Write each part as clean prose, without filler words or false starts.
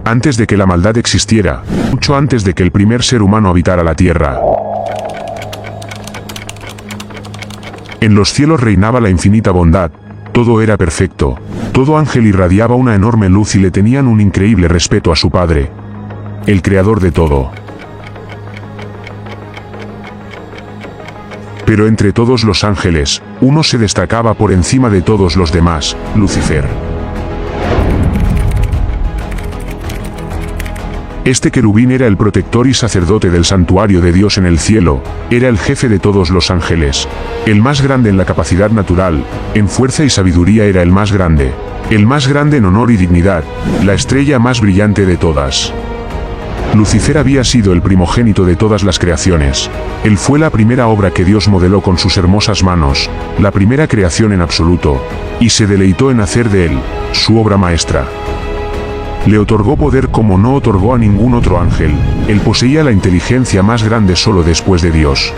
Antes de que la maldad existiera, mucho antes de que el primer ser humano habitara la tierra. En los cielos reinaba la infinita bondad, todo era perfecto, todo ángel irradiaba una enorme luz y le tenían un increíble respeto a su Padre, el creador de todo. Pero entre todos los ángeles, uno se destacaba por encima de todos los demás, Lucifer. Este querubín era el protector y sacerdote del santuario de Dios en el cielo, era el jefe de todos los ángeles, el más grande en la capacidad natural, en fuerza y sabiduría era el más grande en honor y dignidad, la estrella más brillante de todas. Lucifer había sido el primogénito de todas las creaciones, él fue la primera obra que Dios modeló con sus hermosas manos, la primera creación en absoluto, y se deleitó en hacer de él, su obra maestra. Le otorgó poder como no otorgó a ningún otro ángel, él poseía la inteligencia más grande solo después de Dios.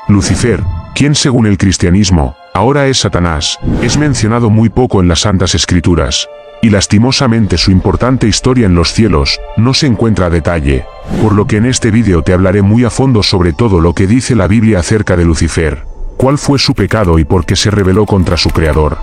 Lucifer, quien según el cristianismo, ahora es Satanás, es mencionado muy poco en las Santas Escrituras, y lastimosamente su importante historia en los cielos, no se encuentra a detalle, por lo que en este vídeo te hablaré muy a fondo sobre todo lo que dice la Biblia acerca de Lucifer. ¿Cuál fue su pecado y por qué se rebeló contra su creador?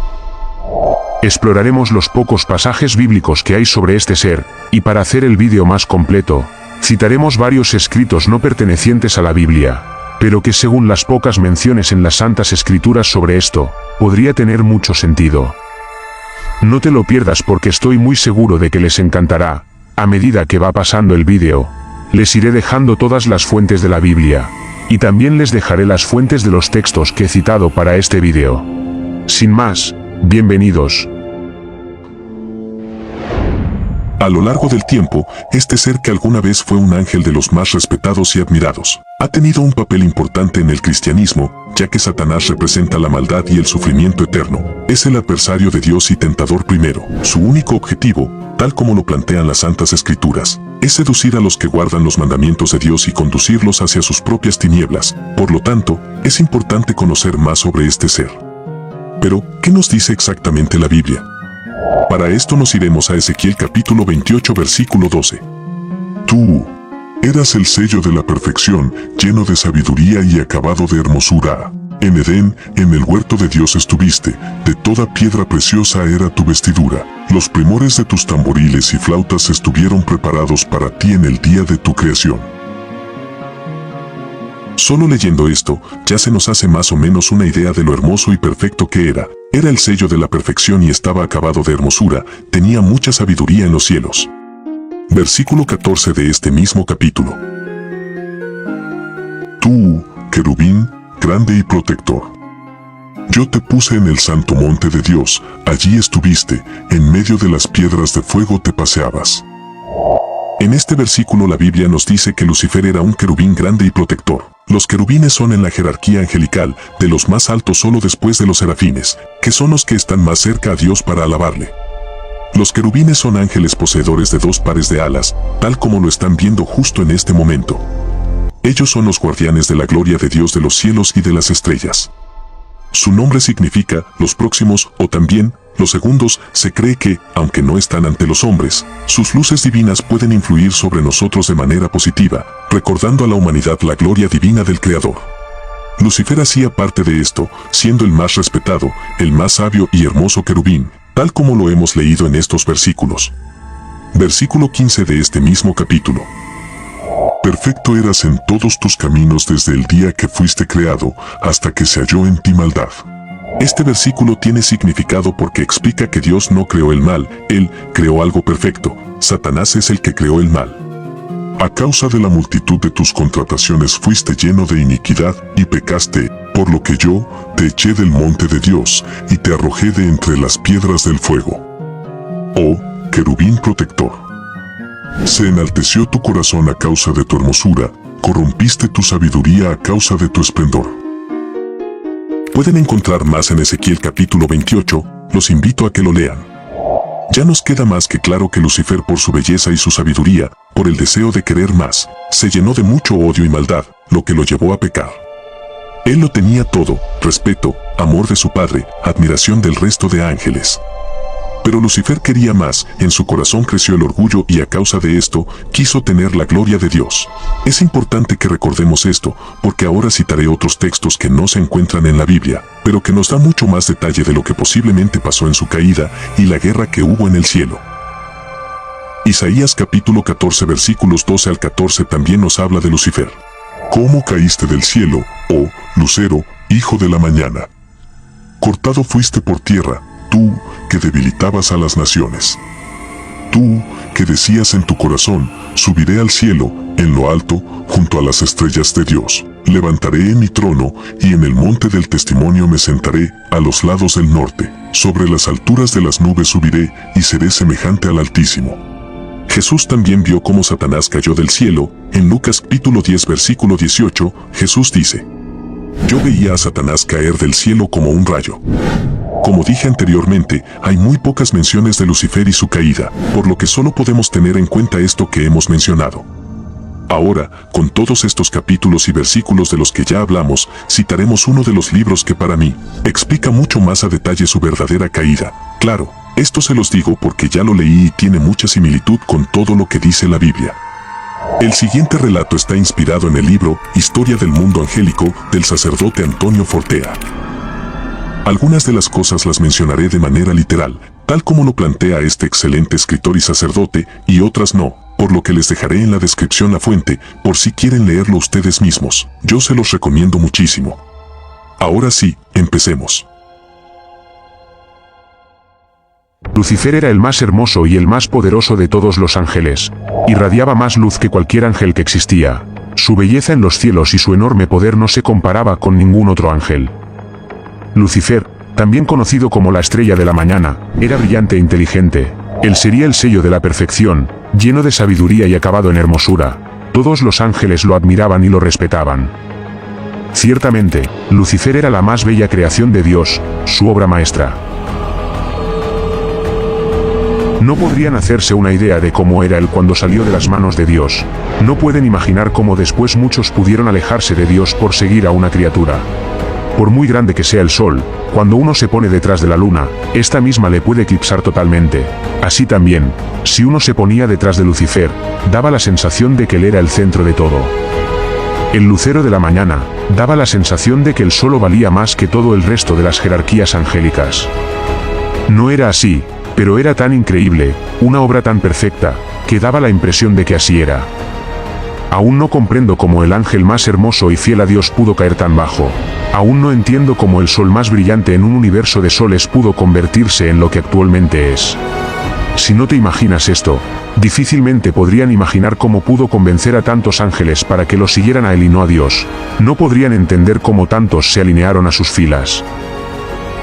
Exploraremos los pocos pasajes bíblicos que hay sobre este ser, y para hacer el vídeo más completo, citaremos varios escritos no pertenecientes a la Biblia, pero que según las pocas menciones en las Santas Escrituras sobre esto, podría tener mucho sentido. No te lo pierdas porque estoy muy seguro de que les encantará. A medida que va pasando el vídeo, les iré dejando todas las fuentes de la Biblia. Y también les dejaré las fuentes de los textos que he citado para este vídeo. Sin más, bienvenidos. A lo largo del tiempo, este ser que alguna vez fue un ángel de los más respetados y admirados, ha tenido un papel importante en el cristianismo, ya que Satanás representa la maldad y el sufrimiento eterno. Es el adversario de Dios y tentador primero. Su único objetivo, tal como lo plantean las Santas Escrituras, es seducir a los que guardan los mandamientos de Dios y conducirlos hacia sus propias tinieblas. Por lo tanto, es importante conocer más sobre este ser. Pero, ¿qué nos dice exactamente la Biblia? Para esto nos iremos a Ezequiel capítulo 28 versículo 12. Tú eras el sello de la perfección, lleno de sabiduría y acabado de hermosura. En Edén, en el huerto de Dios estuviste, de toda piedra preciosa era tu vestidura. Los primores de tus tamboriles y flautas estuvieron preparados para ti en el día de tu creación. Solo leyendo esto, ya se nos hace más o menos una idea de lo hermoso y perfecto que era. Era el sello de la perfección y estaba acabado de hermosura, tenía mucha sabiduría en los cielos. Versículo 14 de este mismo capítulo. Tú, querubín, grande y protector. Yo te puse en el santo monte de Dios, allí estuviste, en medio de las piedras de fuego te paseabas. En este versículo la Biblia nos dice que Lucifer era un querubín grande y protector. Los querubines son en la jerarquía angelical, de los más altos solo después de los serafines, que son los que están más cerca a Dios para alabarle. Los querubines son ángeles poseedores de dos pares de alas, tal como lo están viendo justo en este momento. Ellos son los guardianes de la gloria de Dios de los cielos y de las estrellas. Su nombre significa los próximos o también los segundos. Se cree que, aunque no están ante los hombres, sus luces divinas pueden influir sobre nosotros de manera positiva, recordando a la humanidad la gloria divina del Creador. Lucifer hacía parte de esto, siendo el más respetado, el más sabio y hermoso querubín, tal como lo hemos leído en estos versículos. Versículo 15 de este mismo capítulo. Perfecto eras en todos tus caminos desde el día que fuiste creado, hasta que se halló en ti maldad. Este versículo tiene significado porque explica que Dios no creó el mal, Él creó algo perfecto. Satanás es el que creó el mal. A causa de la multitud de tus contrataciones fuiste lleno de iniquidad y pecaste, por lo que yo te eché del monte de Dios y te arrojé de entre las piedras del fuego. Oh, querubín protector. Se enalteció tu corazón a causa de tu hermosura, corrompiste tu sabiduría a causa de tu esplendor. Pueden encontrar más en Ezequiel capítulo 28, los invito a que lo lean. Ya nos queda más que claro que Lucifer por su belleza y su sabiduría, por el deseo de querer más, se llenó de mucho odio y maldad, lo que lo llevó a pecar. Él lo tenía todo: respeto, amor de su padre, admiración del resto de ángeles. Pero Lucifer quería más, en su corazón creció el orgullo y a causa de esto, quiso tener la gloria de Dios. Es importante que recordemos esto, porque ahora citaré otros textos que no se encuentran en la Biblia, pero que nos da mucho más detalle de lo que posiblemente pasó en su caída y la guerra que hubo en el cielo. Isaías capítulo 14 versículos 12 al 14 también nos habla de Lucifer. ¿Cómo caíste del cielo, oh lucero, hijo de la mañana? Cortado fuiste por tierra, tú que debilitabas a las naciones. Tú que decías en tu corazón: subiré al cielo, en lo alto, junto a las estrellas de Dios. Levantaré mi trono, y en el monte del testimonio me sentaré, a los lados del norte. Sobre las alturas de las nubes subiré, y seré semejante al Altísimo. Jesús también vio cómo Satanás cayó del cielo. En Lucas capítulo 10 versículo 18, Jesús dice: Yo veía a Satanás caer del cielo como un rayo. Como dije anteriormente, hay muy pocas menciones de Lucifer y su caída, por lo que solo podemos tener en cuenta esto que hemos mencionado. Ahora, con todos estos capítulos y versículos de los que ya hablamos, citaremos uno de los libros que para mí explica mucho más a detalle su verdadera caída. Claro, esto se los digo porque ya lo leí y tiene mucha similitud con todo lo que dice la Biblia. El siguiente relato está inspirado en el libro Historia del Mundo Angélico del sacerdote Antonio Fortea. Algunas de las cosas las mencionaré de manera literal, tal como lo plantea este excelente escritor y sacerdote, y otras no, por lo que les dejaré en la descripción la fuente, por si quieren leerlo ustedes mismos. Yo se los recomiendo muchísimo. Ahora sí, empecemos. Lucifer era el más hermoso y el más poderoso de todos los ángeles. Irradiaba más luz que cualquier ángel que existía. Su belleza en los cielos y su enorme poder no se comparaba con ningún otro ángel. Lucifer, también conocido como la estrella de la mañana, era brillante e inteligente. Él sería el sello de la perfección, lleno de sabiduría y acabado en hermosura. Todos los ángeles lo admiraban y lo respetaban. Ciertamente, Lucifer era la más bella creación de Dios, su obra maestra. No podrían hacerse una idea de cómo era él cuando salió de las manos de Dios. No pueden imaginar cómo después muchos pudieron alejarse de Dios por seguir a una criatura. Por muy grande que sea el sol, cuando uno se pone detrás de la luna, esta misma le puede eclipsar totalmente. Así también, si uno se ponía detrás de Lucifer, daba la sensación de que él era el centro de todo. El lucero de la mañana, daba la sensación de que él solo valía más que todo el resto de las jerarquías angélicas. No era así, pero era tan increíble, una obra tan perfecta, que daba la impresión de que así era. Aún no comprendo cómo el ángel más hermoso y fiel a Dios pudo caer tan bajo. Aún no entiendo cómo el sol más brillante en un universo de soles pudo convertirse en lo que actualmente es. Si no te imaginas esto, difícilmente podrían imaginar cómo pudo convencer a tantos ángeles para que lo siguieran a él y no a Dios. No podrían entender cómo tantos se alinearon a sus filas.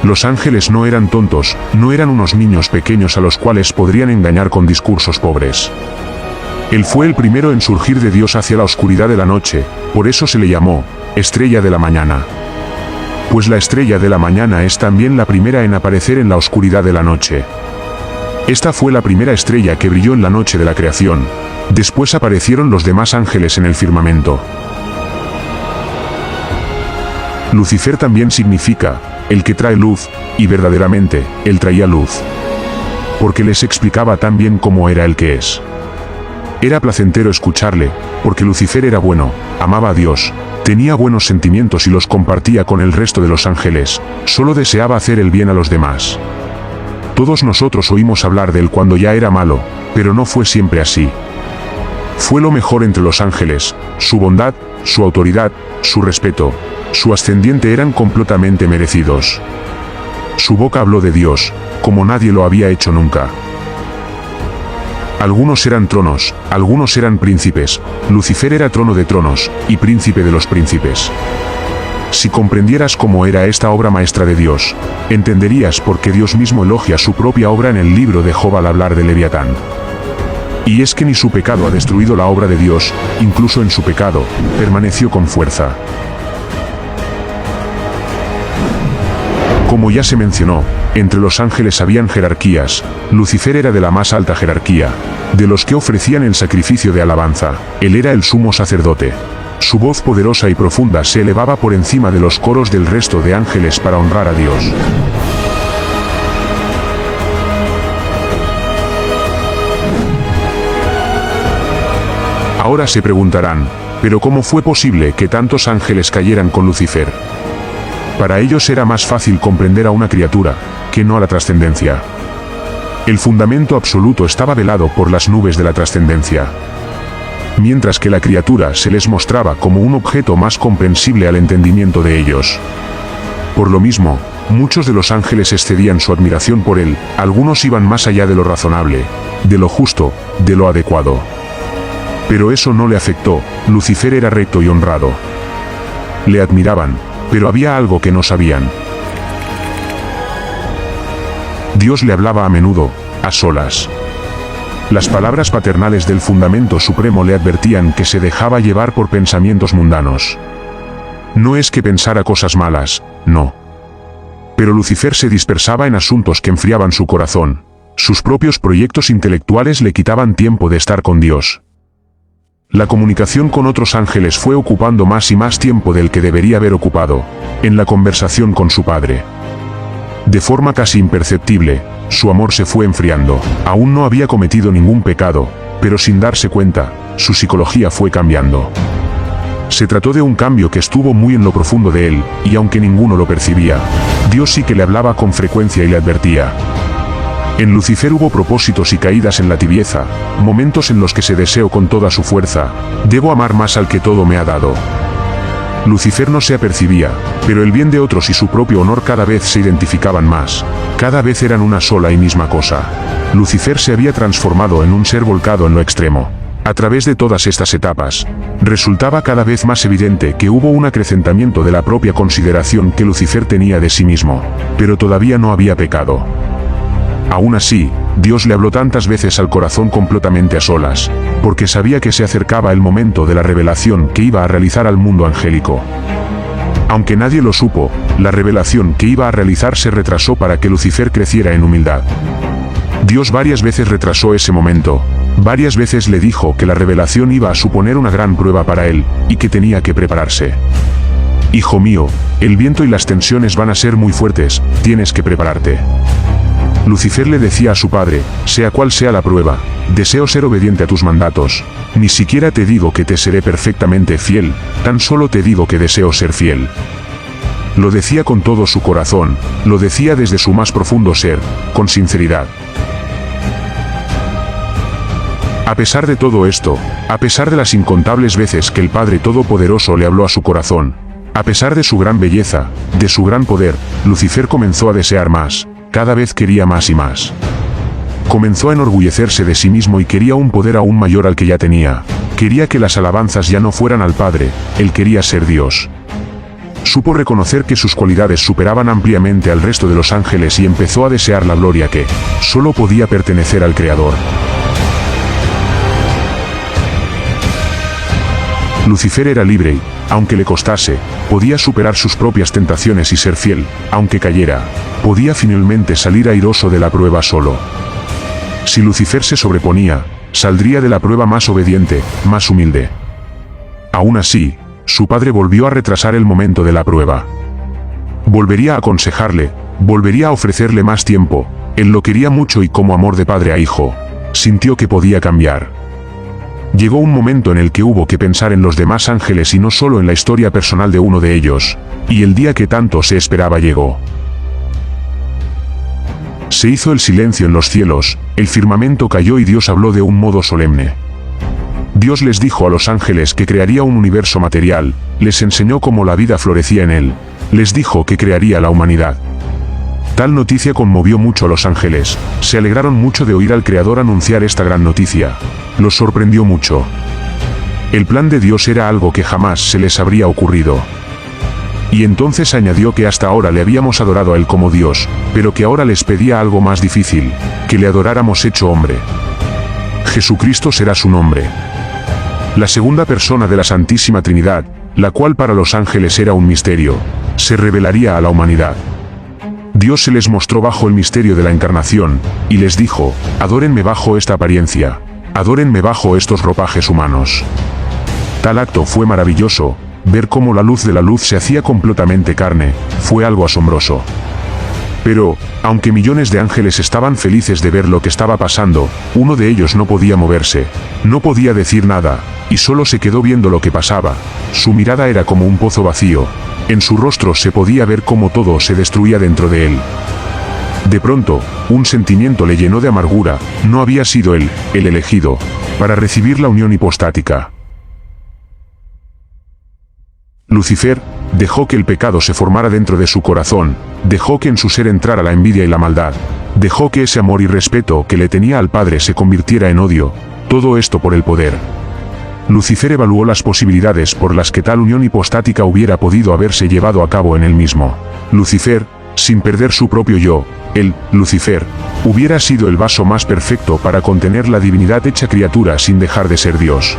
Los ángeles no eran tontos, no eran unos niños pequeños a los cuales podrían engañar con discursos pobres. Él fue el primero en surgir de Dios hacia la oscuridad de la noche, por eso se le llamó estrella de la mañana. Pues la estrella de la mañana es también la primera en aparecer en la oscuridad de la noche. Esta fue la primera estrella que brilló en la noche de la creación. Después aparecieron los demás ángeles en el firmamento. Lucifer también significa el que trae luz, y verdaderamente, él traía luz. Porque les explicaba tan bien cómo era el que es. Era placentero escucharle, porque Lucifer era bueno, amaba a Dios, tenía buenos sentimientos y los compartía con el resto de los ángeles, solo deseaba hacer el bien a los demás. Todos nosotros oímos hablar de él cuando ya era malo, pero no fue siempre así. Fue lo mejor entre los ángeles, su bondad, su autoridad, su respeto, su ascendiente eran completamente merecidos. Su boca habló de Dios, como nadie lo había hecho nunca. Algunos eran tronos, algunos eran príncipes. Lucifer era trono de tronos, y príncipe de los príncipes. Si comprendieras cómo era esta obra maestra de Dios, entenderías por qué Dios mismo elogia su propia obra en el libro de Job al hablar de Leviatán. Y es que ni su pecado ha destruido la obra de Dios, incluso en su pecado, permaneció con fuerza. Como ya se mencionó, entre los ángeles habían jerarquías. Lucifer era de la más alta jerarquía, de los que ofrecían el sacrificio de alabanza. Él era el sumo sacerdote. Su voz poderosa y profunda se elevaba por encima de los coros del resto de ángeles para honrar a Dios. Ahora se preguntarán, ¿pero cómo fue posible que tantos ángeles cayeran con Lucifer? Para ellos era más fácil comprender a una criatura, que no a la trascendencia. El fundamento absoluto estaba velado por las nubes de la trascendencia. Mientras que la criatura se les mostraba como un objeto más comprensible al entendimiento de ellos. Por lo mismo, muchos de los ángeles excedían su admiración por él, algunos iban más allá de lo razonable, de lo justo, de lo adecuado. Pero eso no le afectó, Lucifer era recto y honrado. Le admiraban, pero había algo que no sabían. Dios le hablaba a menudo, a solas. Las palabras paternales del fundamento supremo le advertían que se dejaba llevar por pensamientos mundanos. No es que pensara cosas malas, no. Pero Lucifer se dispersaba en asuntos que enfriaban su corazón. Sus propios proyectos intelectuales le quitaban tiempo de estar con Dios. La comunicación con otros ángeles fue ocupando más y más tiempo del que debería haber ocupado, en la conversación con su padre. De forma casi imperceptible, su amor se fue enfriando. Aún no había cometido ningún pecado, pero sin darse cuenta, su psicología fue cambiando. Se trató de un cambio que estuvo muy en lo profundo de él, y aunque ninguno lo percibía, Dios sí que le hablaba con frecuencia y le advertía. En Lucifer hubo propósitos y caídas en la tibieza, momentos en los que se deseó con toda su fuerza, debo amar más al que todo me ha dado. Lucifer no se apercibía, pero el bien de otros y su propio honor cada vez se identificaban más, cada vez eran una sola y misma cosa. Lucifer se había transformado en un ser volcado en lo extremo. A través de todas estas etapas, resultaba cada vez más evidente que hubo un acrecentamiento de la propia consideración que Lucifer tenía de sí mismo, pero todavía no había pecado. Aún así, Dios le habló tantas veces al corazón completamente a solas, porque sabía que se acercaba el momento de la revelación que iba a realizar al mundo angélico. Aunque nadie lo supo, la revelación que iba a realizar se retrasó para que Lucifer creciera en humildad. Dios varias veces retrasó ese momento, varias veces le dijo que la revelación iba a suponer una gran prueba para él, y que tenía que prepararse. Hijo mío, el viento y las tensiones van a ser muy fuertes, tienes que prepararte. Lucifer le decía a su padre, sea cual sea la prueba, deseo ser obediente a tus mandatos, ni siquiera te digo que te seré perfectamente fiel, tan solo te digo que deseo ser fiel. Lo decía con todo su corazón, lo decía desde su más profundo ser, con sinceridad. A pesar de todo esto, a pesar de las incontables veces que el Padre Todopoderoso le habló a su corazón, a pesar de su gran belleza, de su gran poder, Lucifer comenzó a desear más. Cada vez quería más y más. Comenzó a enorgullecerse de sí mismo y quería un poder aún mayor al que ya tenía. Quería que las alabanzas ya no fueran al Padre, él quería ser Dios. Supo reconocer que sus cualidades superaban ampliamente al resto de los ángeles y empezó a desear la gloria que solo podía pertenecer al Creador. Lucifer era libre y, aunque le costase, podía superar sus propias tentaciones y ser fiel, aunque cayera, podía finalmente salir airoso de la prueba solo. Si Lucifer se sobreponía, saldría de la prueba más obediente, más humilde. Aún así, su padre volvió a retrasar el momento de la prueba. Volvería a aconsejarle, volvería a ofrecerle más tiempo, él lo quería mucho y como amor de padre a hijo, sintió que podía cambiar. Llegó un momento en el que hubo que pensar en los demás ángeles y no solo en la historia personal de uno de ellos, y el día que tanto se esperaba llegó. Se hizo el silencio en los cielos, el firmamento cayó y Dios habló de un modo solemne. Dios les dijo a los ángeles que crearía un universo material, les enseñó cómo la vida florecía en él, les dijo que crearía la humanidad. Tal noticia conmovió mucho a los ángeles, se alegraron mucho de oír al Creador anunciar esta gran noticia. Los sorprendió mucho. El plan de Dios era algo que jamás se les habría ocurrido. Y entonces añadió que hasta ahora le habíamos adorado a él como Dios, pero que ahora les pedía algo más difícil, que le adoráramos hecho hombre. Jesucristo será su nombre. La segunda persona de la Santísima Trinidad, la cual para los ángeles era un misterio, se revelaría a la humanidad. Dios se les mostró bajo el misterio de la encarnación, y les dijo, adórenme bajo esta apariencia, adórenme bajo estos ropajes humanos. Tal acto fue maravilloso, ver cómo la luz de la luz se hacía completamente carne, fue algo asombroso. Pero, aunque millones de ángeles estaban felices de ver lo que estaba pasando, uno de ellos no podía moverse, no podía decir nada, y solo se quedó viendo lo que pasaba. Su mirada era como un pozo vacío, en su rostro se podía ver cómo todo se destruía dentro de él. De pronto, un sentimiento le llenó de amargura, no había sido él, el elegido, para recibir la unión hipostática. Lucifer dejó que el pecado se formara dentro de su corazón, dejó que en su ser entrara la envidia y la maldad, dejó que ese amor y respeto que le tenía al Padre se convirtiera en odio, todo esto por el poder. Lucifer evaluó las posibilidades por las que tal unión hipostática hubiera podido haberse llevado a cabo en él mismo. Lucifer, sin perder su propio yo, él, Lucifer, hubiera sido el vaso más perfecto para contener la divinidad hecha criatura sin dejar de ser Dios.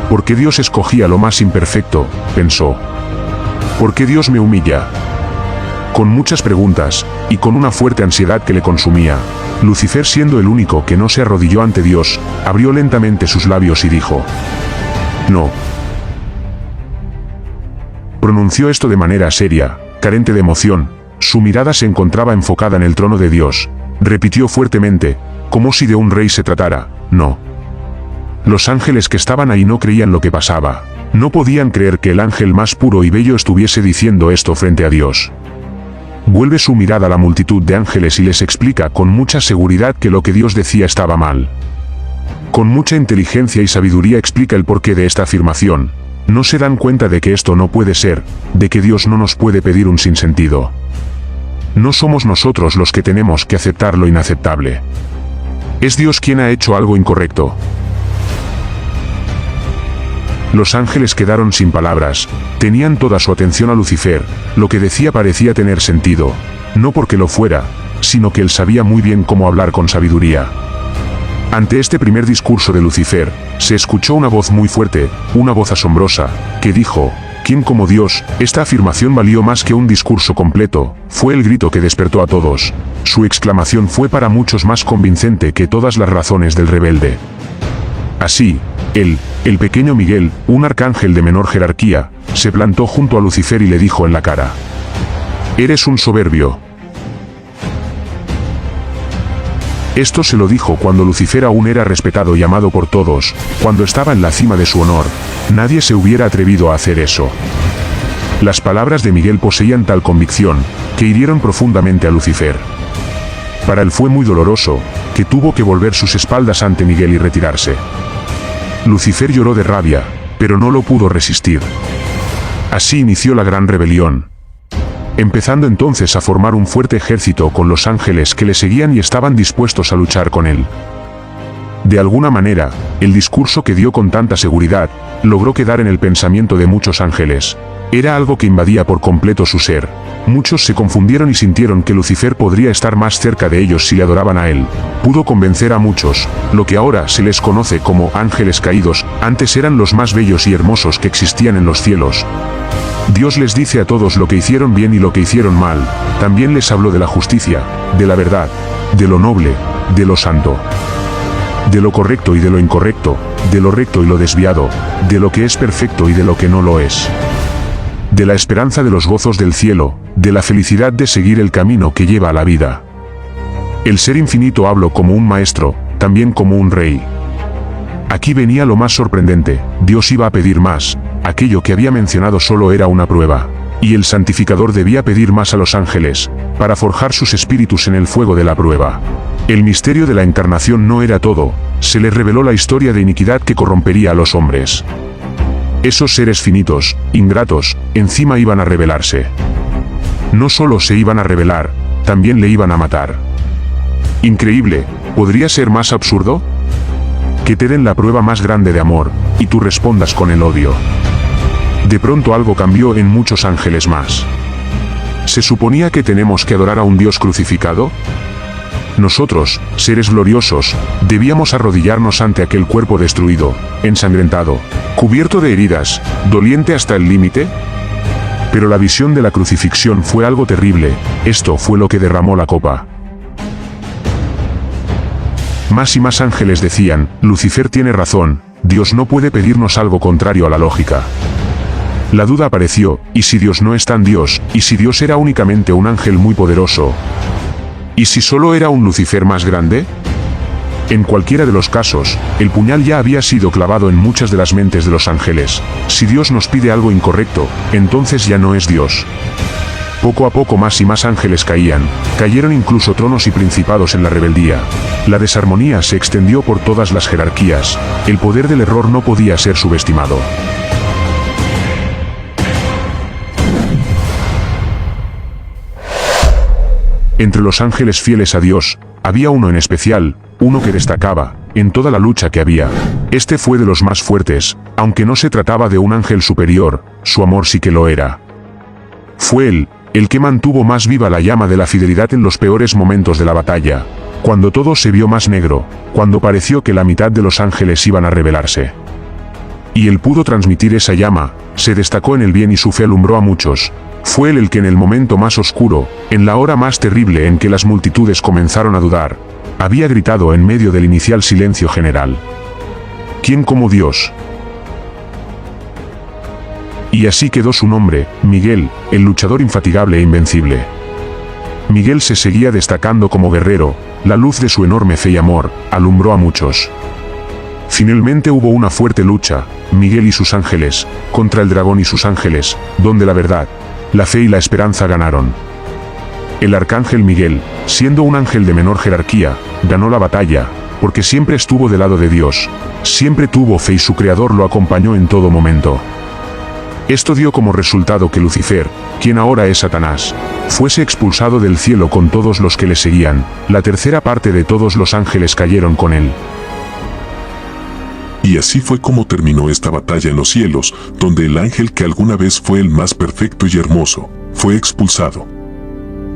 ¿Por qué Dios escogía lo más imperfecto?, pensó. ¿Por qué Dios me humilla? Con muchas preguntas, y con una fuerte ansiedad que le consumía, Lucifer, siendo el único que no se arrodilló ante Dios, abrió lentamente sus labios y dijo: «No». Pronunció esto de manera seria, carente de emoción, su mirada se encontraba enfocada en el trono de Dios, repitió fuertemente, como si de un rey se tratara: «No». Los ángeles que estaban ahí no creían lo que pasaba, no podían creer que el ángel más puro y bello estuviese diciendo esto frente a Dios. Vuelve su mirada a la multitud de ángeles y les explica con mucha seguridad que lo que Dios decía estaba mal. Con mucha inteligencia y sabiduría explica el porqué de esta afirmación. No se dan cuenta de que esto no puede ser, de que Dios no nos puede pedir un sinsentido. No somos nosotros los que tenemos que aceptar lo inaceptable. Es Dios quien ha hecho algo incorrecto. Los ángeles quedaron sin palabras, tenían toda su atención a Lucifer, lo que decía parecía tener sentido, no porque lo fuera, sino que él sabía muy bien cómo hablar con sabiduría. Ante este primer discurso de Lucifer, se escuchó una voz muy fuerte, una voz asombrosa, que dijo: «¿Quién como Dios?». Esta afirmación valió más que un discurso completo, fue el grito que despertó a todos. Su exclamación fue para muchos más convincente que todas las razones del rebelde. Así, él, el pequeño Miguel, un arcángel de menor jerarquía, se plantó junto a Lucifer y le dijo en la cara: «Eres un soberbio». Esto se lo dijo cuando Lucifer aún era respetado y amado por todos, cuando estaba en la cima de su honor. Nadie se hubiera atrevido a hacer eso. Las palabras de Miguel poseían tal convicción, que hirieron profundamente a Lucifer. Para él fue muy doloroso, que tuvo que volver sus espaldas ante Miguel y retirarse. Lucifer lloró de rabia, pero no lo pudo resistir. Así inició la gran rebelión. Empezando entonces a formar un fuerte ejército con los ángeles que le seguían y estaban dispuestos a luchar con él. De alguna manera, el discurso que dio con tanta seguridad, logró quedar en el pensamiento de muchos ángeles. Era algo que invadía por completo su ser. Muchos se confundieron y sintieron que Lucifer podría estar más cerca de ellos si le adoraban a él. Pudo convencer a muchos, lo que ahora se les conoce como ángeles caídos, antes eran los más bellos y hermosos que existían en los cielos. Dios les dice a todos lo que hicieron bien y lo que hicieron mal, también les habló de la justicia, de la verdad, de lo noble, de lo santo, de lo correcto y de lo incorrecto, de lo recto y lo desviado, de lo que es perfecto y de lo que no lo es. De la esperanza de los gozos del cielo, de la felicidad de seguir el camino que lleva a la vida. El Ser Infinito habló como un maestro, también como un rey. Aquí venía lo más sorprendente, Dios iba a pedir más, aquello que había mencionado solo era una prueba, y el santificador debía pedir más a los ángeles, para forjar sus espíritus en el fuego de la prueba. El misterio de la encarnación no era todo, se les reveló la historia de iniquidad que corrompería a los hombres. Esos seres finitos, ingratos, encima iban a rebelarse. No solo se iban a rebelar, también le iban a matar. Increíble, ¿podría ser más absurdo? Que te den la prueba más grande de amor, y tú respondas con el odio. De pronto algo cambió en muchos ángeles más. ¿Se suponía que tenemos que adorar a un Dios crucificado? Nosotros, seres gloriosos, debíamos arrodillarnos ante aquel cuerpo destruido, ensangrentado, cubierto de heridas, doliente hasta el límite. Pero la visión de la crucifixión fue algo terrible, esto fue lo que derramó la copa. Más y más ángeles decían: Lucifer tiene razón, Dios no puede pedirnos algo contrario a la lógica. La duda apareció, ¿y si Dios no es tan Dios? ¿Y si Dios era únicamente un ángel muy poderoso? ¿Y si solo era un Lucifer más grande? En cualquiera de los casos, el puñal ya había sido clavado en muchas de las mentes de los ángeles. Si Dios nos pide algo incorrecto, entonces ya no es Dios. Poco a poco más y más ángeles cayeron incluso tronos y principados en la rebeldía. La desarmonía se extendió por todas las jerarquías. El poder del error no podía ser subestimado. Entre los ángeles fieles a Dios, había uno en especial, uno que destacaba, en toda la lucha que había. Este fue de los más fuertes, aunque no se trataba de un ángel superior, su amor sí que lo era. Fue él, el que mantuvo más viva la llama de la fidelidad en los peores momentos de la batalla, cuando todo se vio más negro, cuando pareció que la mitad de los ángeles iban a rebelarse. Y él pudo transmitir esa llama, se destacó en el bien y su fe alumbró a muchos. Fue él el que en el momento más oscuro, en la hora más terrible en que las multitudes comenzaron a dudar, había gritado en medio del inicial silencio general: ¿quién como Dios? Y así quedó su nombre, Miguel, el luchador infatigable e invencible. Miguel se seguía destacando como guerrero, la luz de su enorme fe y amor, alumbró a muchos. Finalmente hubo una fuerte lucha, Miguel y sus ángeles, contra el dragón y sus ángeles, donde la verdad, la fe y la esperanza ganaron. El arcángel Miguel, siendo un ángel de menor jerarquía, ganó la batalla, porque siempre estuvo del lado de Dios, siempre tuvo fe y su creador lo acompañó en todo momento. Esto dio como resultado que Lucifer, quien ahora es Satanás, fuese expulsado del cielo con todos los que le seguían, la tercera parte de todos los ángeles cayeron con él. Y así fue como terminó esta batalla en los cielos, donde el ángel que alguna vez fue el más perfecto y hermoso, fue expulsado.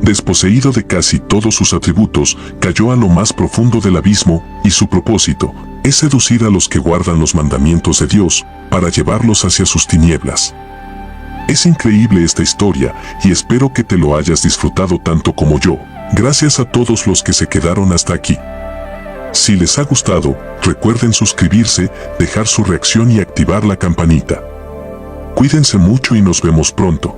Desposeído de casi todos sus atributos, cayó a lo más profundo del abismo, y su propósito es seducir a los que guardan los mandamientos de Dios, para llevarlos hacia sus tinieblas. Es increíble esta historia, y espero que te lo hayas disfrutado tanto como yo. Gracias a todos los que se quedaron hasta aquí. Si les ha gustado, recuerden suscribirse, dejar su reacción y activar la campanita. Cuídense mucho y nos vemos pronto.